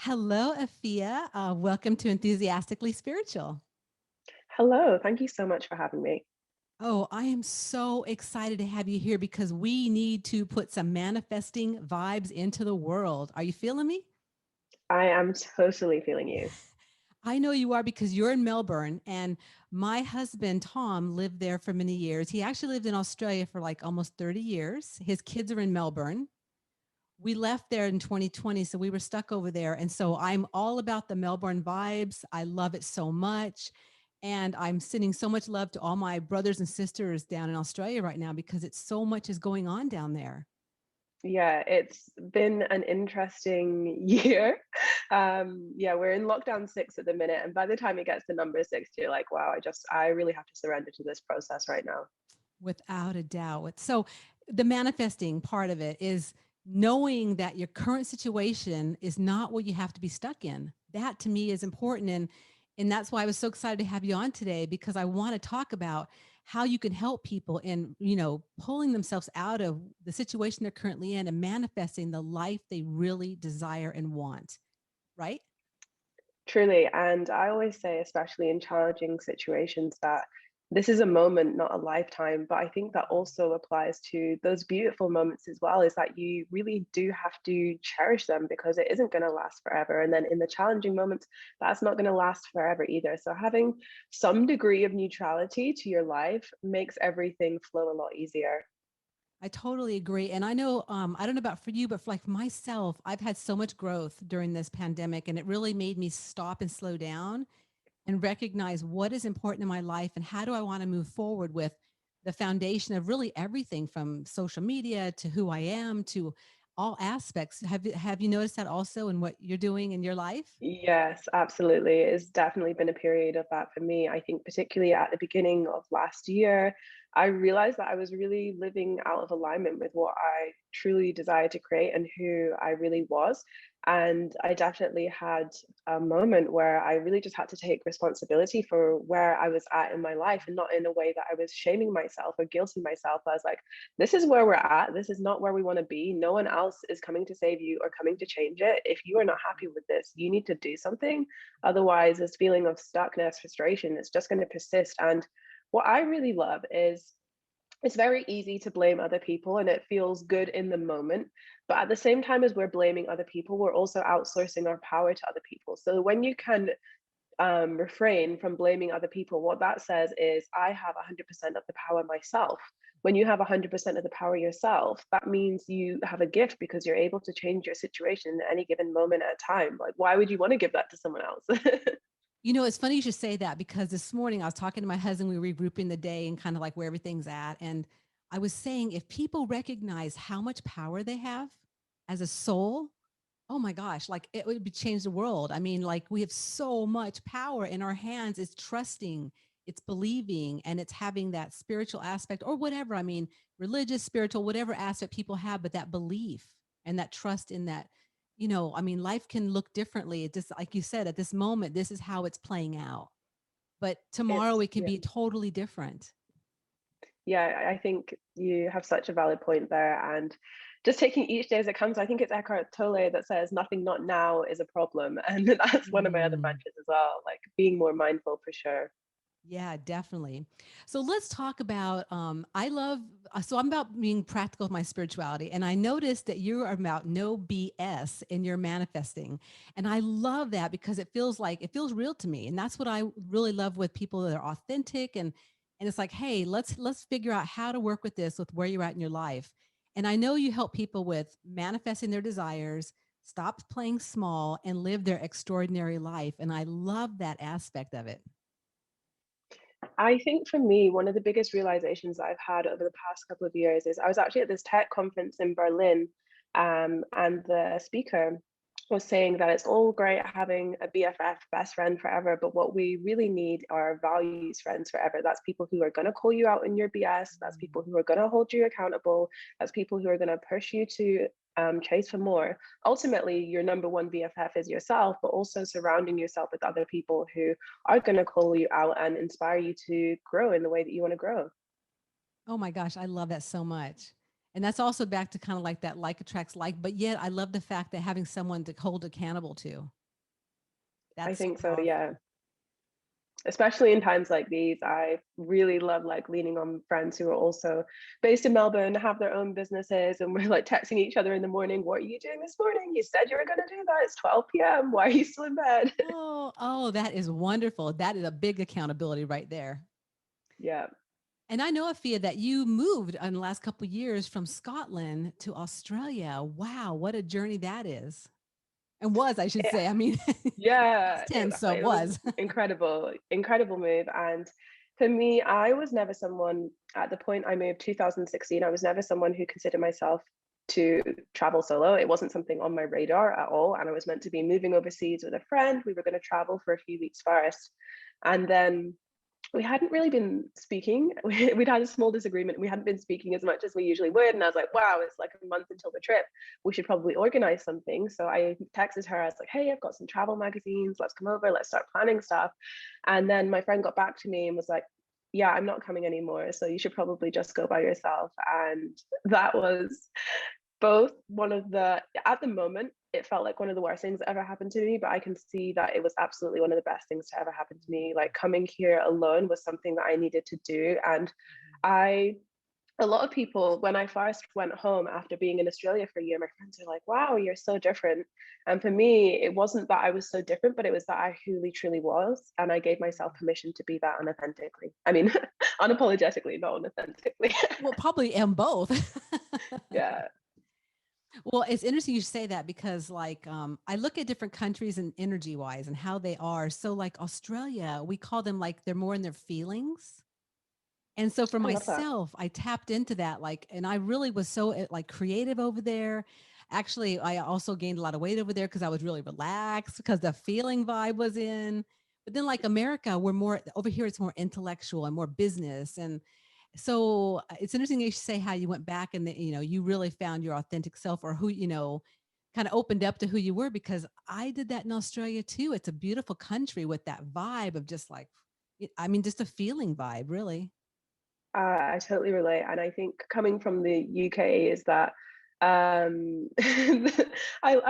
Hello, Efia. Welcome to Enthusiastically Spiritual. Hello, thank you so much for having me. Oh, I am so excited to have you here because we need to put some manifesting vibes into the world. Are you feeling me? I am totally feeling you. I know you are because you're in Melbourne, and my husband, Tom, lived there for many years. He actually lived in Australia for like almost 30 years. His kids are in Melbourne. We left there in 2020, so we were stuck over there. And so I'm all about the Melbourne vibes. I love it so much. And I'm sending so much love to all my brothers and sisters down in Australia right now because it's so much is going on down there. Yeah, it's been an interesting year. Yeah, we're in lockdown 6 at the minute, and by the time it gets to number 6, you're like, wow, I really have to surrender to this process right now. Without a doubt. So the manifesting part of it is knowing that your current situation is not what you have to be stuck in. That to me is important. And that's why I was so excited to have you on today because I want to talk about how you can help people in, pulling themselves out of the situation they're currently in and manifesting the life they really desire and want. Right? Truly. And I always say, especially in challenging situations, that this is a moment, not a lifetime. But I think that also applies to those beautiful moments as well, is that you really do have to cherish them because it isn't going to last forever. And then in the challenging moments, that's not going to last forever either. So having some degree of neutrality to your life makes everything flow a lot easier. I totally agree. And I know, I don't know about for you, but for like myself, I've had so much growth during this pandemic, and it really made me stop and slow down and recognize what is important in my life and how do I want to move forward with the foundation of really everything from social media to who I am to all aspects. Have you noticed that also in what you're doing in your life? Yes, absolutely. It's definitely been a period of that for me. I think, particularly at the beginning of last year, I realized that I was really living out of alignment with what I truly desired to create and who I really was. And I definitely had a moment where I really just had to take responsibility for where I was at in my life and not in a way that I was shaming myself or guilting myself. I was like, this is where we're at. This is not where we want to be. No one else is coming to save you or coming to change it. If you are not happy with this, you need to do something. Otherwise, this feeling of stuckness, frustration, is just going to persist. And what I really love is it's very easy to blame other people and it feels good in the moment. But at the same time as we're blaming other people, we're also outsourcing our power to other people. So when you can refrain from blaming other people, what that says is, I have 100% of the power myself. When you have 100% of the power yourself, that means you have a gift because you're able to change your situation at any given moment at a time. Like, why would you want to give that to someone else? It's funny you should say that because this morning I was talking to my husband. We were regrouping the day and kind of like where everything's at. And I was saying, if people recognize how much power they have as a soul, oh my gosh, like it would be change the world. I mean, like we have so much power in our hands. It's trusting, it's believing, and it's having that spiritual aspect or whatever. I mean, religious, spiritual, whatever aspect people have, but that belief and that trust in that, I mean, life can look differently. It just, like you said, at this moment, this is how it's playing out. But tomorrow it's it can yeah. be totally different. Yeah, I think you have such a valid point there. And just taking each day as it comes, I think it's Eckhart Tolle that says nothing not now is a problem. And that's one of my other Mm. mantras as well, like being more mindful for sure. Yeah, definitely. So let's talk about I love so I'm about being practical with my spirituality, and I noticed that you are about no BS in your manifesting. And I love that because it feels real to me. And that's what I really love with people that are authentic and it's like, "Hey, let's figure out how to work with this with where you're at in your life." And I know you help people with manifesting their desires, stop playing small and live their extraordinary life, and I love that aspect of it. I think for me, one of the biggest realizations I've had over the past couple of years is I was actually at this tech conference in Berlin, and the speaker was saying that it's all great having a BFF, best friend forever, but what we really need are values friends forever. That's people who are going to call you out in your BS. That's people who are going to hold you accountable. That's people who are going to push you to chase for more. Ultimately, your number one BFF is yourself, but also surrounding yourself with other people who are going to call you out and inspire you to grow in the way that you want to grow. Oh my gosh, I love that so much. And that's also back to kind of like that like attracts like, but yet I love the fact that having someone to hold accountable to. I That's so think so, yeah. powerful. Especially in times like these, I really love like leaning on friends who are also based in Melbourne, have their own businesses, and we're like texting each other in the morning. What are you doing this morning? You said you were going to do that. It's 12 p.m. Why are you still in bed? Oh, that is wonderful. That is a big accountability right there. Yeah. And I know, Afia, that you moved in the last couple of years from Scotland to Australia. Wow, what a journey that is. And was, I should It, say. I mean, yeah, past tense, so it was was. incredible, incredible move. And for me, I was never someone at the point I moved 2016, I was never someone who considered myself to travel solo. It wasn't something on my radar at all. And I was meant to be moving overseas with a friend. We were going to travel for a few weeks first. And then we hadn't really been speaking. We'd had a small disagreement. We hadn't been speaking as much as we usually would. And I was like, wow, it's like a month until the trip. We should probably organize something. So I texted her. I was like, hey, I've got some travel magazines. Let's come over. Let's start planning stuff. And then my friend got back to me and was like, yeah, I'm not coming anymore. So you should probably just go by yourself. And that was both one of the, at the moment, it felt like one of the worst things that ever happened to me, but I can see that it was absolutely one of the best things to ever happen to me. Like coming here alone was something that I needed to do. And I, a lot of people, when I first went home after being in Australia for a year, my friends are like, wow, you're so different. And for me, it wasn't that I was so different, but it was that I truly, truly was. And I gave myself permission to be that unauthentically. I mean, unapologetically, not unauthentically. Well, probably am both. Yeah. Well, it's interesting you say that because like I look at different countries and energy wise and how they are. So like Australia, we call them like they're more in their feelings. And so for I love that. myself, I tapped into that like and I really was so like creative over there. Actually, I also gained a lot of weight over there because I was really relaxed because the feeling vibe was in. But then like America, we're more over here it's more intellectual and more business and so it's interesting you say how you went back and you really found your authentic self or who kind of opened up to who you were because I did that in Australia too. It's a beautiful country with that vibe of just like I mean just a feeling vibe really. I totally relate, and I think coming from the UK is that I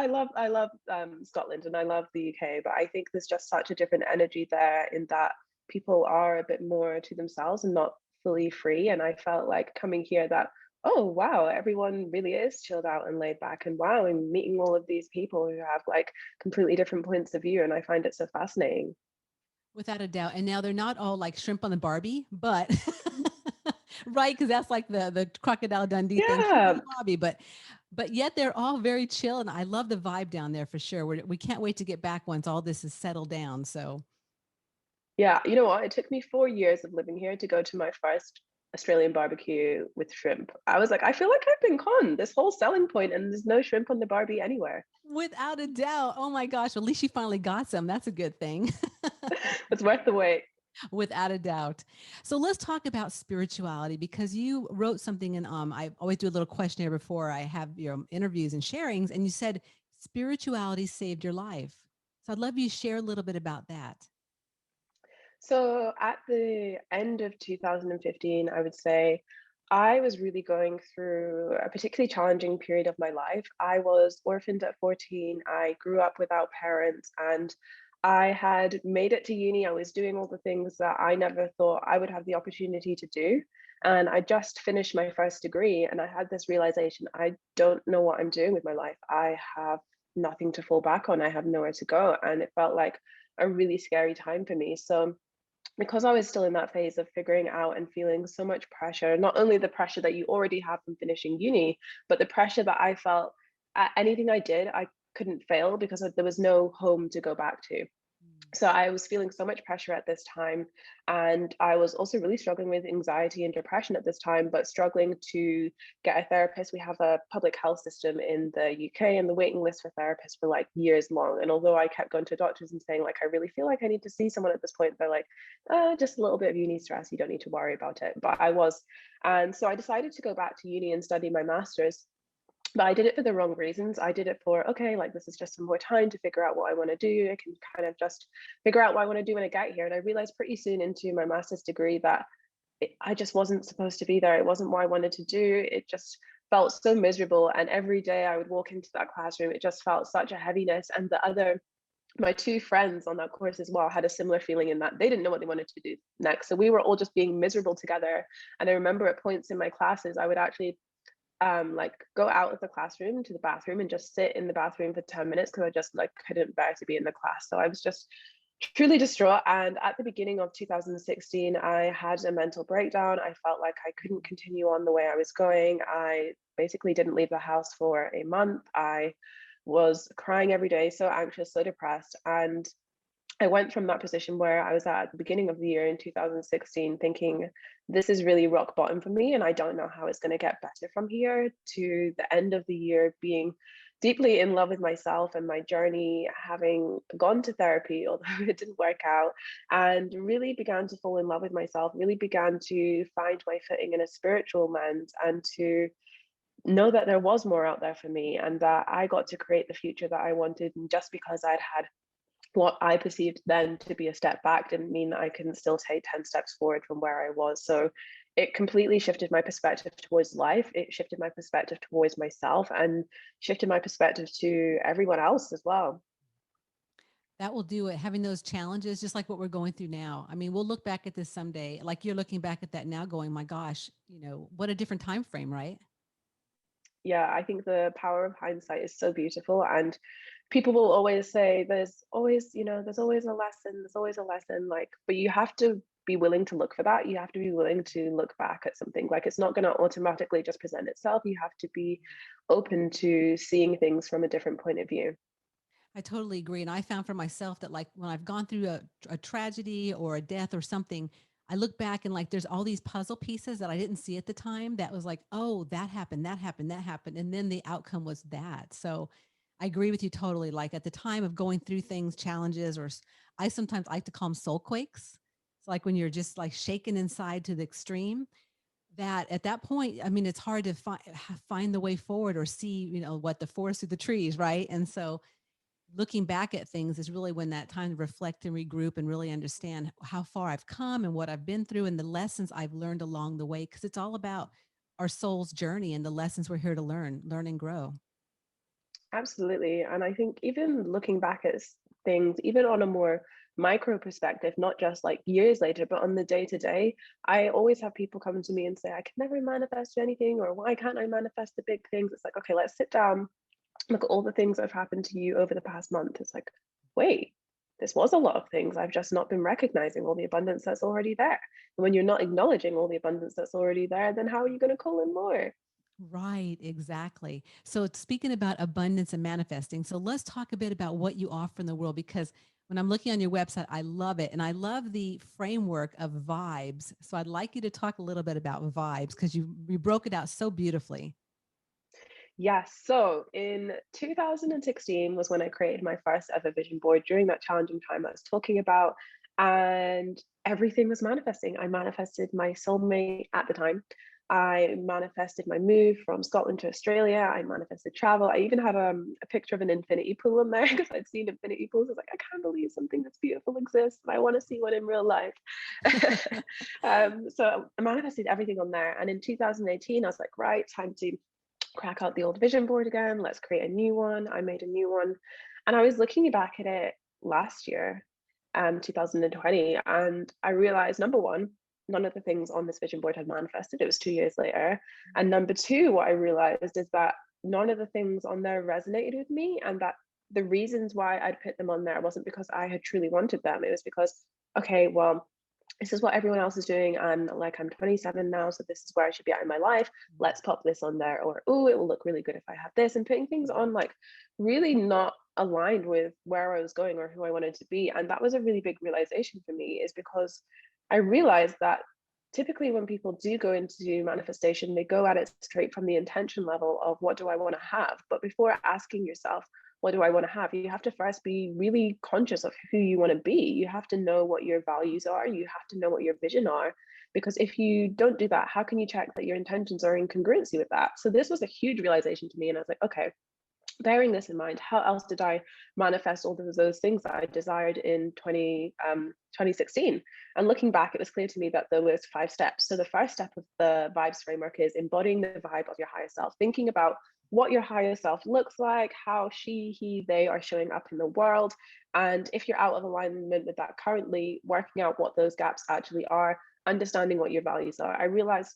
love Scotland and I love the UK, but I think there's just such a different energy there in that people are a bit more to themselves and not fully free. And I felt like coming here that oh wow, everyone really is chilled out and laid back, and wow, and meeting all of these people who have like completely different points of view, and I find it so fascinating. Without a doubt. And now they're not all like shrimp on the Barbie, but right, because that's like the crocodile Dundee thing, shrimp on Yeah, the Barbie, but yet they're all very chill, and I love the vibe down there for sure. We can't wait to get back once all this is settled down. So yeah, you know what? It took me 4 years of living here to go to my first Australian barbecue with shrimp. I was like, I feel like I've been conned this whole selling point, and there's no shrimp on the barbie anywhere. without a doubt, oh my gosh, at least you finally got some. That's a good thing. It's worth the wait. Without a doubt. So let's talk about spirituality because you wrote something and I always do a little questionnaire before I have your interviews and sharings and you said spirituality saved your life. So I'd love you to share a little bit about that. So at the end of 2015, I would say I was really going through a particularly challenging period of my life. I was orphaned at 14. I grew up without parents and I had made it to uni. I was doing all the things that I never thought I would have the opportunity to do. And I just finished my first degree and I had this realization I don't know what I'm doing with my life. I have nothing to fall back on. I have nowhere to go. And it felt like a really scary time for me. So because I was still in that phase of figuring out and feeling so much pressure, not only the pressure that you already have from finishing uni, but the pressure that I felt at anything I did, I couldn't fail because there was no home to go back to. So I was feeling so much pressure at this time, and I was also really struggling with anxiety and depression at this time, but struggling to get a therapist. We have a public health system in the UK, and the waiting list for therapists for like years long. And although I kept going to doctors and saying like I really feel like I need to see someone at this point, they're like just a little bit of uni stress, you don't need to worry about it. But I was, and so I decided to go back to uni and study my master's, but I did it for the wrong reasons. I did it for, okay, like this is just some more time to figure out what I want to do. I can kind of just figure out what I want to do when I get here. And I realized pretty soon into my master's degree that I just wasn't supposed to be there. It wasn't what I wanted to do. It just felt so miserable. And every day I would walk into that classroom, it just felt such a heaviness. And my two friends on that course as well had a similar feeling in that they didn't know what they wanted to do next. So we were all just being miserable together. And I remember at points in my classes, I would actually like go out of the classroom to the bathroom and just sit in the bathroom for 10 minutes because I just like couldn't bear to be in the class. So I was just truly distraught. And at the beginning of 2016, I had a mental breakdown. I felt like I couldn't continue on the way I was going. I basically didn't leave the house for a month. I was crying every day, so anxious, so depressed. And I went from that position where I was at the beginning of the year in 2016, thinking this is really rock bottom for me, and I don't know how it's going to get better from here, to the end of the year being deeply in love with myself and my journey, having gone to therapy, although it didn't work out, and really began to fall in love with myself, really began to find my footing in a spiritual lens, and to know that there was more out there for me, and that I got to create the future that I wanted. And just because I'd had what I perceived then to be a step back didn't mean that I couldn't still take 10 steps forward from where I was. So it completely shifted my perspective towards life. It shifted my perspective towards myself, and shifted my perspective to everyone else as well. That will do it. Having those challenges, just like what we're going through now. I mean, we'll look back at this someday. Like you're looking back at that now, going, "My gosh, what a different time frame, right?" Yeah, I think the power of hindsight is so beautiful. And people will always say there's always a lesson, there's always a lesson, like, but you have to be willing to look for that. You have to be willing to look back at something. Like, it's not going to automatically just present itself. You have to be open to seeing things from a different point of view. I totally agree. And I found for myself that like when I've gone through a tragedy or a death or something, I look back and like there's all these puzzle pieces that I didn't see at the time that was like, oh, that happened, that happened, that happened. And then the outcome was that. So I agree with you totally. Like at the time of going through things, challenges, I sometimes like to call them soul quakes. It's like when you're just like shaken inside to the extreme, that at that point, I mean, it's hard to find the way forward or see, what the forest through the trees, right? And so looking back at things is really when that time to reflect and regroup and really understand how far I've come and what I've been through and the lessons I've learned along the way. Cause it's all about our soul's journey and the lessons we're here to learn and grow. Absolutely. And I think even looking back at things, even on a more micro perspective, not just like years later, but on the day to day, I always have people come to me and say, I can never manifest anything, or why can't I manifest the big things? It's like, okay, let's sit down, look at all the things that have happened to you over the past month. It's like, wait, this was a lot of things. I've just not been recognizing all the abundance that's already there. And when you're not acknowledging all the abundance that's already there, then how are you going to call in more? Right, exactly. So, speaking about abundance and manifesting, so let's talk a bit about what you offer in the world because when I'm looking on your website, I love it. And I love the framework of vibes. So, I'd like you to talk a little bit about vibes because you broke it out so beautifully. Yes. So in 2016 was when I created my first ever vision board during that challenging time I was talking about. And everything was manifesting. I manifested my soulmate at the time. I manifested my move from Scotland to Australia. I manifested travel. I even had a picture of an infinity pool in there because I'd seen infinity pools. I was like, I can't believe something that's beautiful exists, and I want to see one in real life. So I manifested everything on there. And in 2018, I was like, right, time to crack out the old vision board again. Let's create a new one. I made a new one. And I was looking back at it last year, 2020, and I realized number one, none of the things on this vision board had manifested. It was 2 years later. And number two, what I realized is that none of the things on there resonated with me, and that the reasons why I'd put them on there wasn't because I had truly wanted them. It was because, okay, well, this is what everyone else is doing, and like, I'm 27 now, so this is where I should be at in my life. Let's pop this on there. Or, oh, it will look really good if I have this. And putting things on like really not aligned with where I was going or who I wanted to be. And that was a really big realization for me, is because I realized that typically when people do go into manifestation, they go at it straight from the intention level of what do I want to have. But before asking yourself, what do I want to have? You have to first be really conscious of who you want to be. You have to know what your values are. You have to know what your vision are. Because if you don't do that, how can you check that your intentions are in congruency with that? So this was a huge realization to me. And I was like, okay, bearing this in mind, how else did I manifest all of those things that I desired in 2016? And looking back, it was clear to me that there was 5 steps. So the first step of the vibes framework is embodying the vibe of your higher self, thinking about what your higher self looks like, how she, he, they are showing up in the world. And if you're out of alignment with that currently, working out what those gaps actually are, understanding what your values are. I realized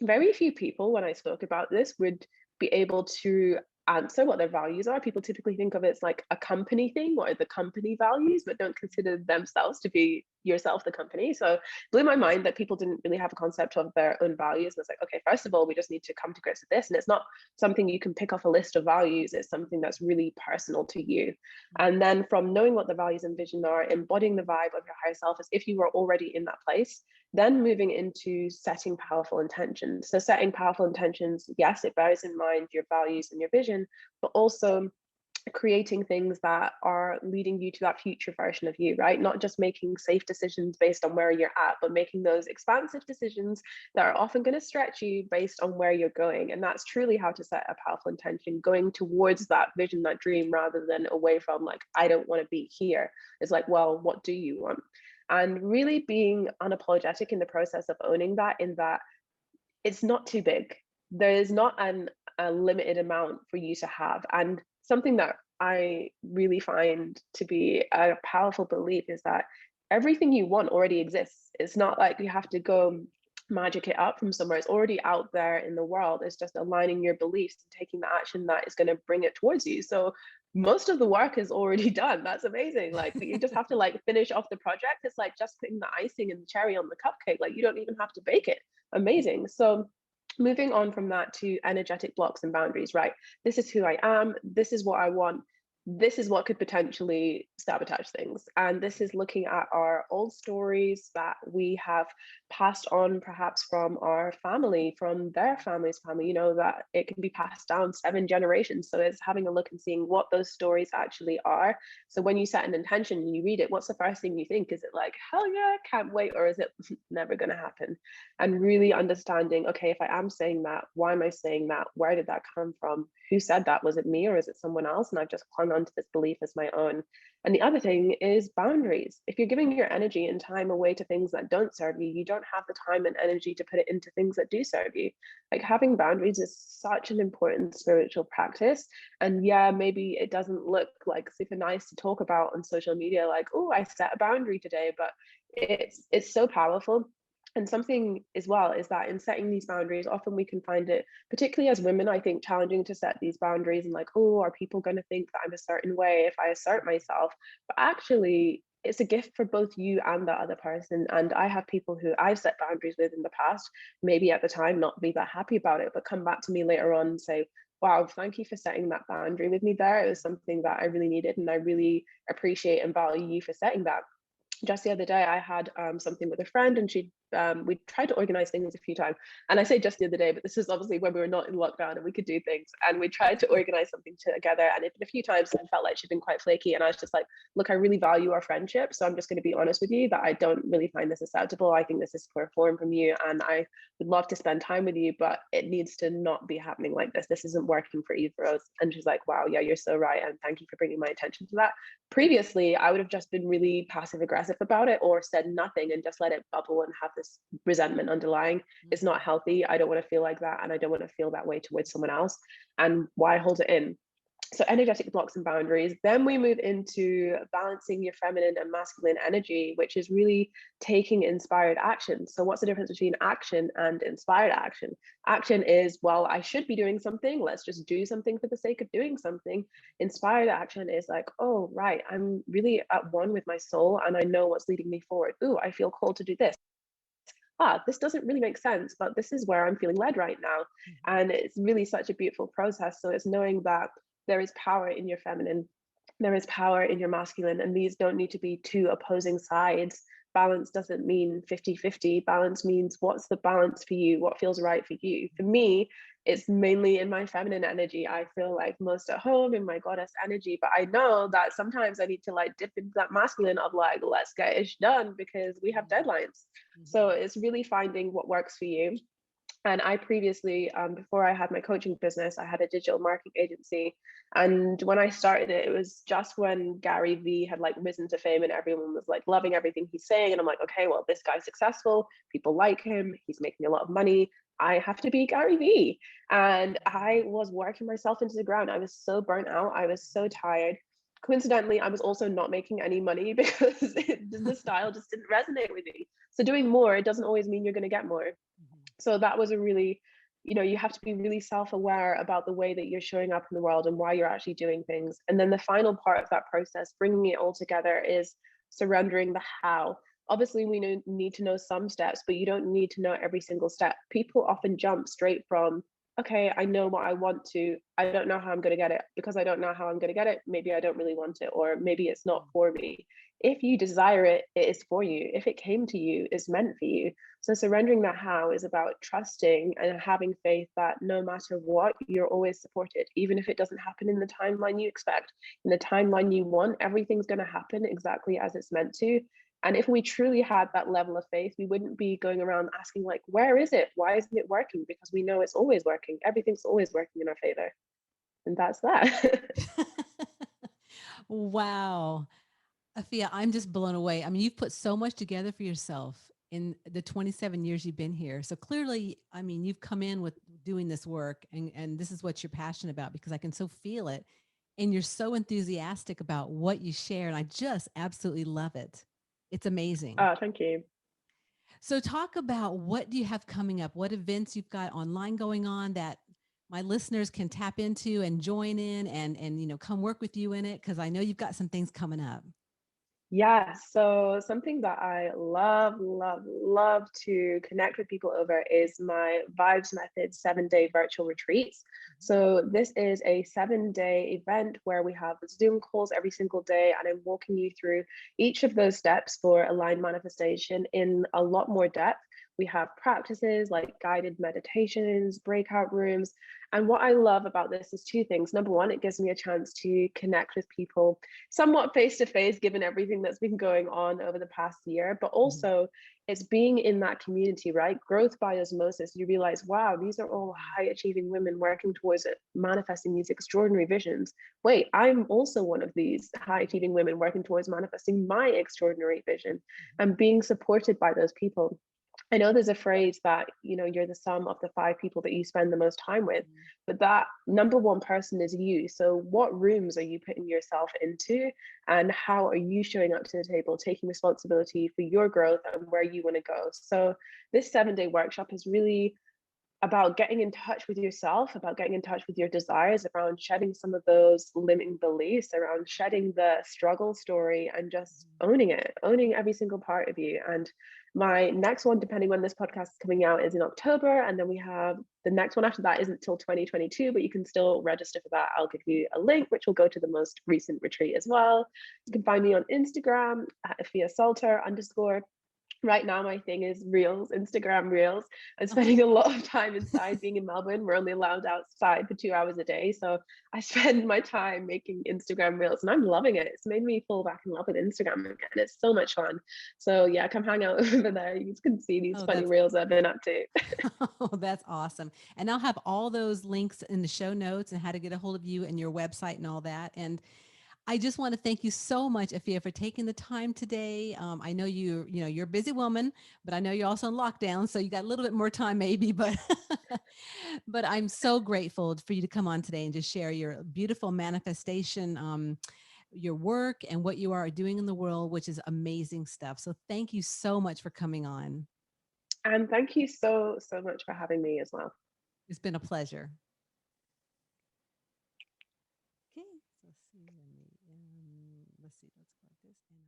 very few people, when I spoke about this, would be able to answer what their values are. People typically think of it as like a company thing, or the company values, but don't consider themselves to be yourself, the company. So it blew my mind that people didn't really have a concept of their own values. And it's like, okay, first of all, we just need to come to grips with this. And it's not something you can pick off a list of values. It's something that's really personal to you. And then from knowing what the values and vision are, embodying the vibe of your higher self as if you were already in that place, then moving into setting powerful intentions. So setting powerful intentions, yes, it bears in mind your values and your vision, but also creating things that are leading you to that future version of you, right? Not just making safe decisions based on where you're at, but making those expansive decisions that are often going to stretch you based on where you're going. And that's truly how to set a powerful intention, going towards that vision, that dream, rather than away from like, I don't want to be here. It's like, well, what do you want? And really being unapologetic in the process of owning that, in that it's not too big. There is not a limited amount for you to have. And something that I really find to be a powerful belief is that everything you want already exists. It's not like you have to go magic it up from somewhere. It's already out there in the world. It's just aligning your beliefs and taking the action that is going to bring it towards you. So most of the work is already done. That's amazing. Like you just have to like finish off the project. It's like just putting the icing and the cherry on the cupcake. Like you don't even have to bake it. Amazing. So moving on from that to energetic blocks and boundaries, right? This is who I am. This is what I want. This is what could potentially sabotage things. And this is looking at our old stories that we have passed on, perhaps from our family, from their family's family, you know, that it can be passed down 7 generations. So it's having a look and seeing what those stories actually are. So when you set an intention and you read it, what's the first thing you think? Is it like, hell yeah, can't wait? Or is it never going to happen? And really understanding, okay, if I am saying that, why am I saying that? Where did that come from? Who said that? Was it me or is it someone else? And I've just clung onto this belief as my own. And the other thing is boundaries. If you're giving your energy and time away to things that don't serve you, you don't have the time and energy to put it into things that do serve you. Like having boundaries is such an important spiritual practice. And yeah, maybe it doesn't look like super nice to talk about on social media, like, oh, I set a boundary today, but it's so powerful. And something as well is that in setting these boundaries, often we can find it, particularly as women, I think, challenging to set these boundaries and like, oh, are people going to think that I'm a certain way if I assert myself? But actually, it's a gift for both you and the other person. And I have people who I've set boundaries with in the past, maybe at the time not be that happy about it, but come back to me later on and say, wow, thank you for setting that boundary with me there. It was something that I really needed, and I really appreciate and value you for setting that. Just the other day I had something with a friend, and we tried to organize things a few times. And I say just the other day, but this is obviously when we were not in lockdown and we could do things, and we tried to organize something together, and it a few times I felt like she'd been quite flaky, and I was just like, look, I really value our friendship, so I'm just going to be honest with you that I don't really find this acceptable. I think this is poor form from you, and I would love to spend time with you, but it needs to not be happening like this isn't working for either of us. And she's like, wow, yeah, you're so right, and thank you for bringing my attention to that. Previously I would have just been really passive aggressive about it, or said nothing and just let it bubble and have this resentment underlying. It's not healthy. I don't want to feel like that, and I don't want to feel that way towards someone else. And why hold it in? So energetic blocks and boundaries. Then we move into balancing your feminine and masculine energy, which is really taking inspired action. So what's the difference between action and inspired action? Action is, well, I should be doing something, let's just do something for the sake of doing something. Inspired action is like, oh right, I'm really at one with my soul and I know what's leading me forward. Ooh, I feel called to do this. This doesn't really make sense, but this is where I'm feeling led right now. And it's really such a beautiful process. So it's knowing that there is power in your feminine, there is power in your masculine, and these don't need to be two opposing sides. Balance doesn't mean 50-50. Balance means what's the balance for you, what feels right for you. For me, it's mainly in my feminine energy. I feel like most at home in my goddess energy, but I know that sometimes I need to like dip into that masculine of like, let's get it done because we have deadlines. So it's really finding what works for you. And I previously, before I had my coaching business, I had a digital marketing agency. And when I started it, it was just when Gary Vee had like risen to fame and everyone was like loving everything he's saying. And I'm like, okay, well, this guy's successful. People like him. He's making a lot of money. I have to be Gary Vee. And I was working myself into the ground. I was so burnt out. I was so tired. Coincidentally, I was also not making any money because the style just didn't resonate with me. So doing more, it doesn't always mean you're going to get more. Mhm. So that was a really, you have to be really self-aware about the way that you're showing up in the world and why you're actually doing things. And then the final part of that process, bringing it all together, is surrendering the how. Obviously we need to know some steps, but you don't need to know every single step. People often jump straight from, okay, I know what I want to, I don't know how I'm going to get it. Because I don't know how I'm going to get it, maybe I don't really want it, or maybe it's not for me. If you desire it, it is for you. If it came to you, it's meant for you. So surrendering that how is about trusting and having faith that no matter what, you're always supported, even if it doesn't happen in the timeline you expect, in the timeline you want, everything's going to happen exactly as it's meant to. And if we truly had that level of faith, we wouldn't be going around asking like, where is it? Why isn't it working? Because we know it's always working. Everything's always working in our favor. And that's that. Wow. Afia, I'm just blown away. I mean, you've put so much together for yourself in the 27 years you've been here. So clearly, I mean, you've come in with doing this work, and this is what you're passionate about, because I can so feel it. And you're so enthusiastic about what you share. And I just absolutely love it. It's amazing. Oh, thank you. So talk about, what do you have coming up? What events you've got online going on that my listeners can tap into and join in, and come work with you in it, because I know you've got some things coming up. Yeah, so something that I love, love, love to connect with people over is my Vibes Method 7-day virtual retreats. So this is a 7-day event where we have Zoom calls every single day, and I'm walking you through each of those steps for aligned manifestation in a lot more depth. We have practices like guided meditations, breakout rooms. And what I love about this is two things. Number one, it gives me a chance to connect with people somewhat face to face, given everything that's been going on over the past year, but Mhm. also it's being in that community, right? Growth by osmosis. You realize, wow, these are all high achieving women working towards it, manifesting these extraordinary visions. Wait, I'm also one of these high achieving women working towards manifesting my extraordinary vision, and being supported by those people. I know there's a phrase that, you're the sum of the 5 people that you spend the most time with, Mhm. but that number one person is you. So what rooms are you putting yourself into, and how are you showing up to the table, taking responsibility for your growth and where you want to go? So this 7-day workshop is really about getting in touch with yourself, about getting in touch with your desires, around shedding some of those limiting beliefs, around shedding the struggle story and just owning it, owning every single part of you. And my next one, depending when this podcast is coming out, is in October. And then we have the next one after that isn't until 2022, but you can still register for that. I'll give you a link, which will go to the most recent retreat as well. You can find me on Instagram at Efia Sulter _ right now. My thing is reels, Instagram reels. I'm Uh-huh. spending a lot of time inside. Being in Melbourne, we're only allowed outside for 2 hours a day, so I spend my time making Instagram reels, and I'm loving it. It's made me fall back in love with Instagram again. It's so much fun. So yeah, come hang out over there. You can see these Oh, funny that's reels I've been up to. oh, that's awesome. And I'll have all those links in the show notes, and how to get a hold of you and your website and all that. And I just want to thank you so much, Afia, for taking the time today. I know you're a busy woman, but I know you're also in lockdown, so you got a little bit more time maybe. But but I'm so grateful for you to come on today and just share your beautiful manifestation, your work, and what you are doing in the world, which is amazing stuff. So thank you so much for coming on. And thank you so, so much for having me as well. It's been a pleasure. Okay, so let's see. Let's see. Let's go like this.